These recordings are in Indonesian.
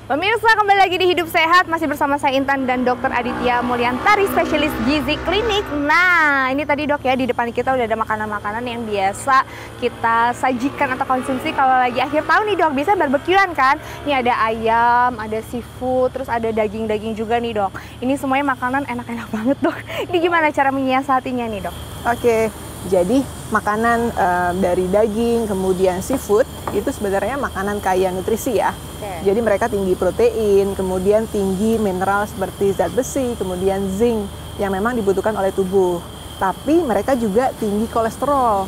Pemirsa, kembali lagi di Hidup Sehat, masih bersama saya Intan dan Dr. Aditya Mulyantari, spesialis gizi klinik. Nah, ini tadi dok ya, di depan kita udah ada makanan-makanan yang biasa kita sajikan atau konsumsi kalau lagi akhir tahun nih dok. Biasanya barbekyuan kan? Ini ada ayam, ada seafood, terus ada daging-daging juga nih dok. Ini semuanya makanan enak-enak banget dok. Ini gimana cara menyiasatinya nih dok? Oke, jadi makanan dari daging, kemudian seafood, itu sebenarnya makanan kaya nutrisi ya. Jadi mereka tinggi protein, kemudian tinggi mineral seperti zat besi, kemudian zinc yang memang dibutuhkan oleh tubuh. Tapi mereka juga tinggi kolesterol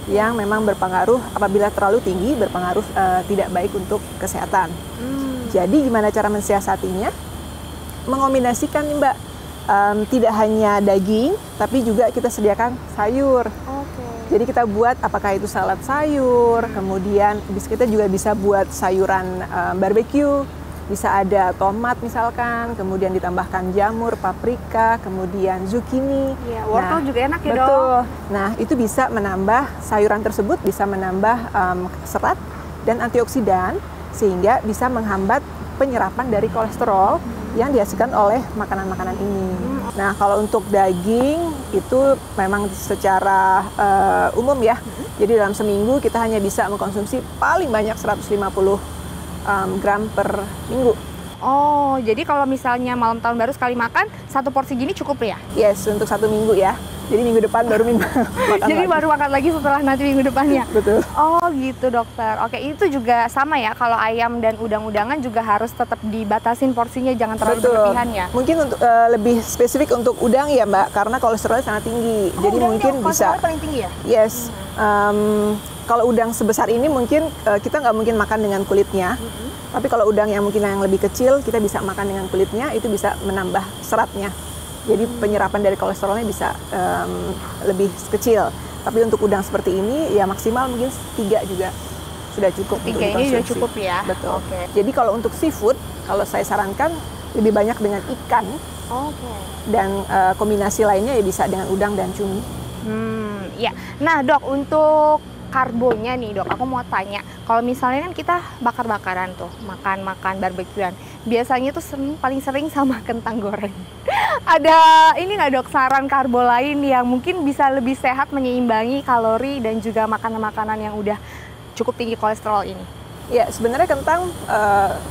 yang memang berpengaruh, apabila terlalu tinggi berpengaruh tidak baik untuk kesehatan. Jadi gimana cara mensiasatinya? Mengombinasikan nih Mbak, tidak hanya daging, tapi juga kita sediakan sayur. Jadi kita buat apakah itu salad sayur, kemudian kita juga bisa buat sayuran barbeque, bisa ada tomat misalkan, kemudian ditambahkan jamur, paprika, kemudian zucchini. Ya, wortel juga enak ya betul. dok. Nah itu bisa menambah, sayuran tersebut bisa menambah serat dan antioksidan sehingga bisa menghambat penyerapan dari kolesterol yang dihasilkan oleh makanan-makanan ini. Nah, kalau untuk daging itu memang secara umum ya. Jadi dalam seminggu kita hanya bisa mengkonsumsi paling banyak 150 gram per minggu. Oh, jadi kalau misalnya malam tahun baru sekali makan, satu porsi gini cukup ya? Yes, untuk 1 minggu ya. Jadi minggu depan baru makan Jadi lagi. baru makan lagi setelah nanti minggu depannya? Betul. Oh gitu dokter. Oke, itu juga sama ya, kalau ayam dan udang-udangan juga harus tetap dibatasin porsinya, jangan terlalu berlebihan ya? Mungkin untuk lebih spesifik untuk udang ya Mbak, karena kolesterolnya sangat tinggi. Oh, jadi mungkin bisa. paling tinggi ya? Yes. Kalau udang sebesar ini mungkin kita nggak mungkin makan dengan kulitnya. Tapi kalau udang yang mungkin yang lebih kecil, kita bisa makan dengan kulitnya, itu bisa menambah seratnya. Jadi penyerapan dari kolesterolnya bisa lebih kecil. Tapi untuk udang seperti ini, ya maksimal mungkin 3 juga sudah cukup. 3 ini sudah cukup ya? Betul. Jadi kalau untuk seafood, kalau saya sarankan lebih banyak dengan ikan. Dan kombinasi lainnya ya bisa dengan udang dan cumi. Ya. Nah dok, untuk karbonya nih dok, aku mau tanya, kalau misalnya kan kita bakar-bakaran tuh, makan barbekyuan, biasanya tuh paling sering sama kentang goreng. Ada ini nggak dok, saran karbo lain yang mungkin bisa lebih sehat menyeimbangi kalori dan juga makanan-makanan yang udah cukup tinggi kolesterol ini? Ya sebenarnya kentang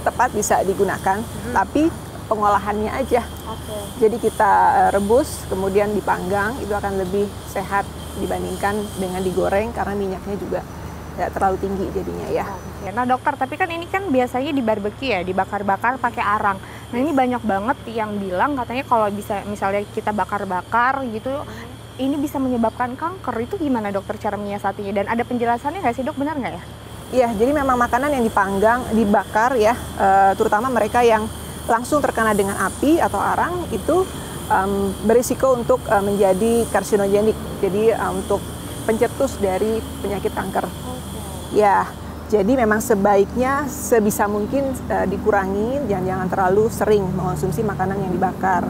tepat bisa digunakan, tapi pengolahannya aja. Jadi kita rebus, kemudian dipanggang, itu akan lebih sehat dibandingkan dengan digoreng karena minyaknya juga tidak terlalu tinggi jadinya ya. Nah dokter, tapi kan ini kan biasanya di barbeque ya, dibakar-bakar pakai arang. Nah ini banyak banget yang bilang katanya kalau bisa misalnya kita bakar-bakar gitu, ini bisa menyebabkan kanker. Itu gimana dokter cara menyiasatinya? Dan ada penjelasannya nggak sih dok, benar nggak ya? Iya, jadi memang makanan yang dipanggang, dibakar ya, terutama mereka yang langsung terkena dengan api atau arang itu berisiko untuk menjadi karsinogenik, jadi untuk pencetus dari penyakit kanker. Ya, jadi memang sebaiknya sebisa mungkin dikurangi, jangan terlalu sering mengonsumsi makanan yang dibakar.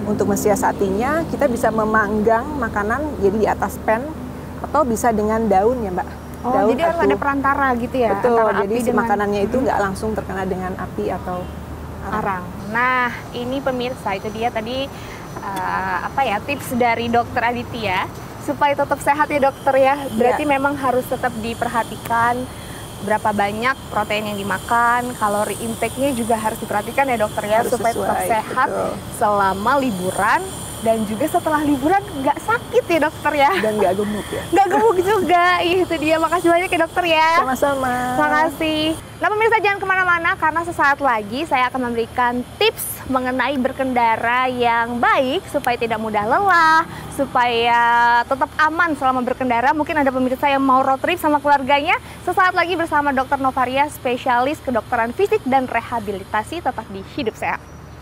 Untuk mensiasatinya, kita bisa memanggang makanan jadi di atas pan atau bisa dengan daun ya Mbak. Daun jadi harus ada perantara gitu ya? Betul, antara jadi api makanannya itu nggak langsung terkena dengan api atau arang. Nah, ini pemirsa, itu dia tadi tips dari Dokter Aditya supaya tetap sehat ya dokter ya. Berarti memang harus tetap diperhatikan berapa banyak protein yang dimakan, kalori intake-nya juga harus diperhatikan ya dokter ya, supaya tetap sehat selama liburan dan juga setelah liburan nggak sakit ya dokter ya. Dan nggak gemuk ya. Nggak gemuk juga, itu dia. Makasih banyak ya dokter ya. Sama-sama. Makasih. Nah pemirsa, jangan kemana-mana karena sesaat lagi saya akan memberikan tips mengenai berkendara yang baik supaya tidak mudah lelah, supaya tetap aman selama berkendara. Mungkin ada pemirsa yang mau road trip sama keluarganya. Sesaat lagi bersama Dr. Novaria, spesialis kedokteran fisik dan rehabilitasi, tetap di Hidup Sehat.